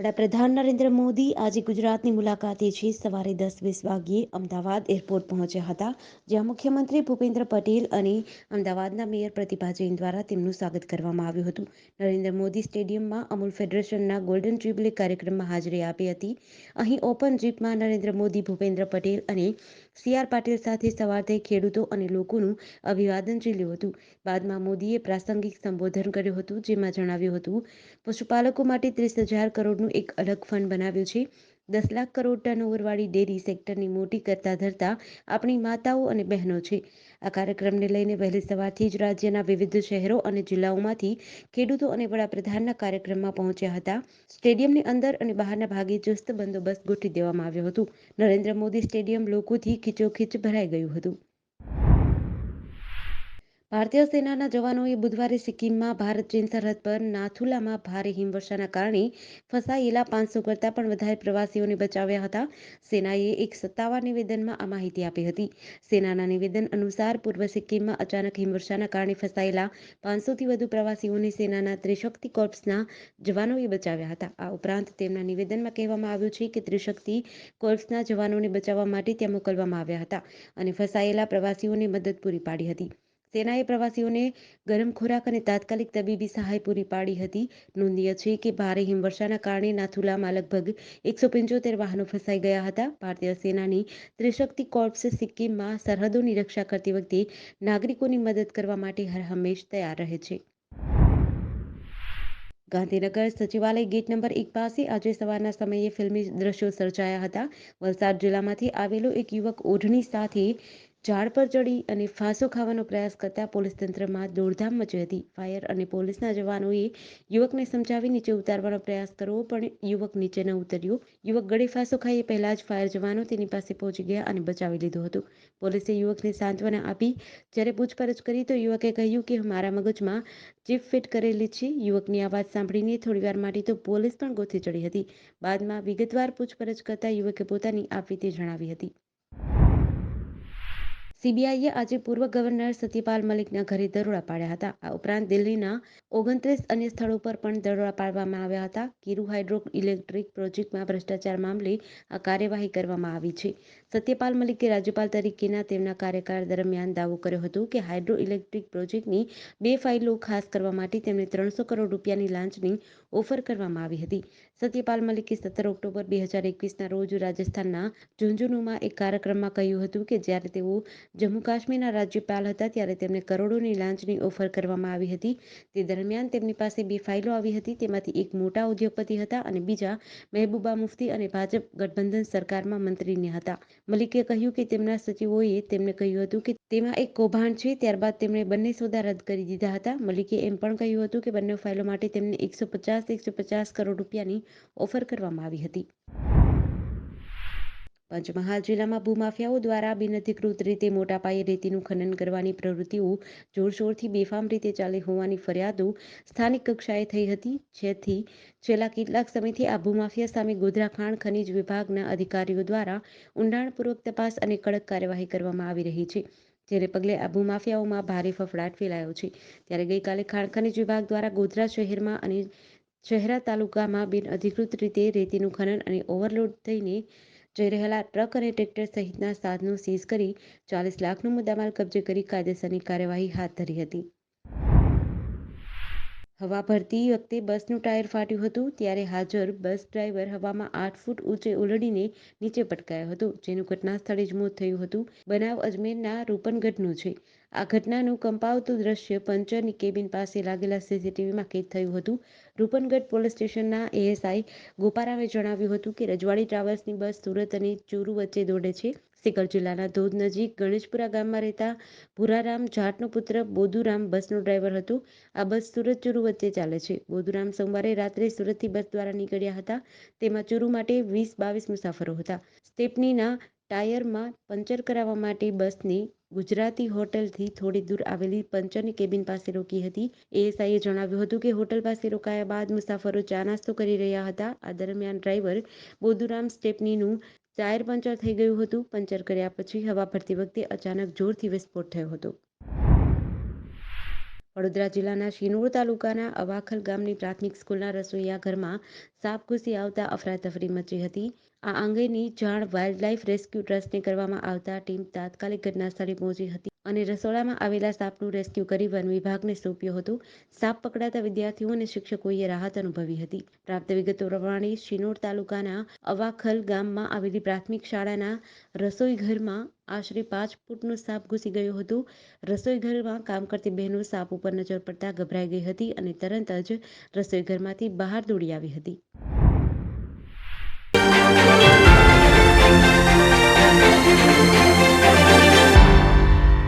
વડાપ્રધાન નરેન્દ્ર મોદી આજે ગુજરાતની મુલાકાતે છે. સવારે 10:20 વાગ્યે અમદાવાદ એરપોર્ટ પહોંચ્યા હતા, જ્યાં મુખ્યમંત્રી ભૂપેન્દ્ર પટેલ અને અમદાવાદના મેયર પ્રતિભા જૈન દ્વારા તેમનું સ્વાગત કરવામાં આવ્યું હતું. નરેન્દ્ર મોદી સ્ટેડિયમમાં અમૂલ ફેડરેશનના ગોલ્ડન જ્યુબિલી કાર્યક્રમમાં હાજરી આપી હતી. અહીં ઓપન જીપમાં નરેન્દ્ર મોદી, ભૂપેન્દ્ર પટેલ અને સી.આર. પાટીલ સાથે સવાર થઈ ખેડૂતો અને લોકોનું અભિવાદન ઝીલ્યું હતું. બાદમાં મોદીએ પ્રાસંગિક સંબોધન કર્યું હતું, જેમાં જણાવ્યું હતું પશુપાલકો માટે 30,000 કરોડનું એક અલગ ફંડ બનાવ્યું છે. 10 લાખ કરોડ ટર્નઓવરવાળી ડેરી સેક્ટરની મોટી કરતા ધરતા આપણી માતાઓ અને બહેનો છે. આ કાર્યક્રમને લઈને વહેલી સવારથી જ રાજ્યના વિવિધ શહેરો અને જિલ્લાઓમાંથી ખેડૂતો અને વડાપ્રધાનના કાર્યક્રમમાં પહોંચ્યા હતા. સ્ટેડિયમની અંદર અને બહારના ભાગે ચુસ્ત બંદોબસ્ત ગોઠવી દેવામાં આવ્યો હતો. નરેન્દ્ર મોદી સ્ટેડિયમ લોકોથી ખીચોખીચ ભરાઈ ગયું હતું. ભારતીય સેનાના જવાનોએ બુધવારે સિક્કિમમાં ભારત-ચીન સરહદ પર નાથુલામાં ભારે હિમવર્ષાના કારણે ફસાયેલા 500 કરતાં પણ વધારે પ્રવાસીઓને બચાવ્યા હતા. સેનાએ એક સત્તાવાર નિવેદનમાં આ માહિતી આપી હતી. સેનાના નિવેદન અનુસાર પૂર્વ સિક્કિમમાં અચાનક હિમવર્ષાના કારણે ફસાયેલા 500થી વધુ પ્રવાસીઓને સેનાના ત્રિશક્તિ કોર્પ્સના જવાનોએ બચાવ્યા હતા. આ ઉપરાંત તેમના નિવેદનમાં કહેવામાં આવ્યું છે કે ત્રિશક્તિ કોર્પ્સના જવાનોને બચાવવા માટે ત્યાં મોકલવામાં આવ્યા હતા અને ફસાયેલા પ્રવાસીઓને મદદ પૂરી પાડી હતી. સેનાએ પ્રવાસીઓને ગરમ ખોરાક અને તાત્કાલિક તબીબી સહાય પૂરી પાડી હતી. નોંધનીય છે કે ભારે હિમવર્ષાના કારણે નાથુલામાં લગભગ 175 વાહનો ફસાઈ ગયા હતા. ભારતીય સેનાની ત્રિશક્તિ કોર્પ્સ સિક્કિમમાં સરહદોની રક્ષા કરતી વખતે નાગરિકોની મદદ કરવા માટે હરહંમેશ તૈયાર રહે છે. ગાંધીનગર સચિવાલય ગેટ નંબર 1 પાસે આજે સવારના સમયે ફિલ્મી દ્રશ્યો સર્જાયા હતા. વલસાડ જિલ્લામાંથી આવેલો એક યુવક ઓઢણી સાથે ઝાડ પર ચડી અને ફાંસો ખાવાનો પ્રયાસ કરતા પોલીસ તંત્રમાં દોડધામ મચી હતી. ફાયર અને પોલીસના જવાનોએ યુવકને સમજાવી નીચે ઉતારવાનો પ્રયાસ કર્યો, પણ યુવક નીચે ન ઉતર્યો. યુવક ગળે ફાંસો ખાય એ પહેલા જ ફાયર જવાનો તેની પાસે પહોંચી ગયા અને બચાવી લીધો હતો. પોલીસે યુવકને સાંત્વના આપી. જ્યારે પૂછપરછ કરી તો યુવકે કહ્યું કે મારા મગજમાં ચિપ ફિટ કરેલી છે. યુવકની આ વાત સાંભળીને થોડીવાર માટે તો પોલીસ પણ ગોથી ચડી હતી. બાદમાં વિગતવાર પૂછપરછ કરતા યુવકે પોતાની આપવીતી જણાવી હતી. સીબીઆઈએ આજે પૂર્વ ગવર્નર સત્યપાલ મલિકના ઘરે દરોડા પાડ્યા હતા. આ ઉપરાંત દિલ્હીના 29 અન્ય સ્થળો પર પણ દરોડા પાડવામાં આવ્યા હતા. કિરુ હાઇડ્રો ઇલેક્ટ્રિક પ્રોજેક્ટમાં ભ્રષ્ટાચાર મામલે આ કાર્યવાહી કરવામાં આવી છે. સત્યપાલ મલિકે રાજ્યપાલ તરીકેના તેમના કાર્યકાળ દરમિયાન દાવો કર્યો હતો કે હાઇડ્રો ઇલેક્ટ્રિક પ્રોજેક્ટની 2 ફાઇલો ખાસ કરવા માટે તેમને 300 કરોડ રૂપિયાની લાંચની ઓફર કરવામાં આવી હતી. સત્યપાલ મલિકે 17 ઓક્ટોબર 2021ના રોજ રાજસ્થાનના ઝુંઝુનુમાં એક કાર્યક્રમમાં કહ્યું હતું કે જ્યારે તેઓ જમ્મુ કાશ્મીરના રાજ્યપાલ હતા ત્યારે તેમને કરોડોની લાંચની ઓફર કરવામાં આવી હતી. તે દરમિયાન તેમની પાસે 2 ફાઇલો આવી હતી. તેમાંથી એક મોટા ઉદ્યોગપતિ હતા અને બીજા મહેબૂબા મુફ્તી અને ભાજપ ગઠબંધન સરકારમાં મંત્રીને હતા. મલિકે કહ્યું કે તેમના સચિવોએ તેમને કહ્યું હતું કે તેમાં એક કૌભાંડ છે. ત્યારબાદ તેમણે બંને સોદા રદ કરી દીધા હતા. મલિકે એમ પણ કહ્યું હતું કે બંને ફાઇલો માટે તેમને 150 કરોડ રૂપિયાની ઓફર કરવામાં આવી હતી. પંચમહાલ જિલ્લામાં ભૂમાફિયાઓ દ્વારા બિનઅધિકૃત રીતે મોટા પાયે રેતીનું ખનન કરવાની પ્રવૃત્તિઓ જોરશોરથી બેફામ રીતે ચાલી હોવાની ફરિયાદો સ્થાનિક કક્ષાએ થઈ હતી. જેથી છેલ્લા કેટલાક સમયથી આ ભૂમાફિયા સામે ગોધરા ખાણ ખનીજ વિભાગના અધિકારીઓ દ્વારા ઊંડાણપૂર્વક તપાસ અને કડક કાર્યવાહી કરવામાં આવી રહી છે. જેને પગલે આ ભૂમાફિયાઓમાં ભારે ફફડાટ ફેલાયો છે. ત્યારે ગઈકાલે ખાણ ખનીજ વિભાગ દ્વારા ગોધરા શહેરમાં અને શહેરા તાલુકામાં બિનઅધિકૃત રીતે રેતીનું ખનન અને ઓવરલોડ થઈને જઈ રહેલા ટ્રક અને ટ્રેક્ટર સહિતના સાધનો સીઝ કરી 40 લાખનો મુદ્દામાલ કબજે કરી કાયદેસરની કાર્યવાહી હાથ ધરી હતી. હવા ભરતી વખતે બસનું ટાયર ફાટ્યું હતું, ત્યારે હાજર બસ ડ્રાઈવર હવામાં 8 ફૂટ ઊંચે ઉલડીને નીચે પટકાયો હતો, જેનું ઘટના સ્થળે જ મોત થયું હતું. બનાવ અજમેરના રૂપનગઢનો છે. આ ઘટનાનું કંપાવતું દ્રશ્ય પંચરની કેબિન પાસે લાગેલા સીસીટીવીમાં કેદ થયું હતું. રૂપનગઢ પોલીસ સ્ટેશનના એએસઆઈ ગોપારામે જણાવ્યું હતું કે રજવાડી ટ્રાવેલ્સની બસ સુરત અને ચૂરુ વચ્ચે દોડે છે. સીકર જિલ્લાના ધોધ નજીક ગણેશપુરા ગામમાં રહેતા ભુરારામ જાટનો પુત્ર બોધુરામ બસનો ડ્રાઈવર હતો. આ બસ સુરત ચૂરુ વચ્ચે ચાલે છે. બોધુરામ સોમવારે રાત્રે સુરતથી બસ દ્વારા નીકળ્યા હતા. તેમાં ચૂરુ માટે 20-22 મુસાફરો હતા. સ્ટેપનીના ટાયરમાં પંચર કરાવવા માટે બસને ગુજરાતી હોટલથી થોડી દૂર આવેલી પંચરની કેબિન પાસે રોકી હતી. એએસઆઈએ જણાવ્યું હતું કે હોટલ પાસે રોકાયા બાદ મુસાફરો ચા નાસ્તો કરી રહ્યા હતા. આ દરમિયાન ડ્રાઈવર બોધુરામ સ્ટેપનીનું ટાયર પંચર થઈ ગયું હતું. પંચર કર્યા પછી હવા ભરતી વખતે અચાનક જોરથી વિસ્ફોટ થયો હતો. વડોદરા જિલ્લાના શિનોર તાલુકાના અવાખલ ગામની પ્રાથમિક સ્કૂલના રસોઈયા ઘરમાં સાપ ઘૂસી આવતા અફરાતફરી મચી હતી. આ અંગેની જાણ વાઇલ્ડલાઇફ રેસ્ક્યુ ટ્રસ્ટને કરવામાં આવતા ટીમ તાત્કાલિક ઘટના સ્થળે પહોંચી હતી અને રસોડામાં આવેલા સાપનું રેસ્ક્યુ કરી વન વિભાગને સોંપ્યું હતું. સાપ પકડાતા વિદ્યાર્થીઓ અને શિક્ષકોએ રાહત અનુભવી હતી. પ્રાપ્ત વિગતો પ્રમાણે શિનોર તાલુકાના અવાખલ ગામમાં આવેલી પ્રાથમિક શાળાના રસોઈ ઘરમાં આશરે 5 ફૂટનો સાપ ઘૂસી ગયો હતો. રસોઈ ઘરમાં કામ કરતી બહેનો સાપ ઉપર નજર પડતા ગભરાઈ ગઈ હતી અને તરત જ રસોઈ ઘરમાંથી બહાર દોડી આવી હતી.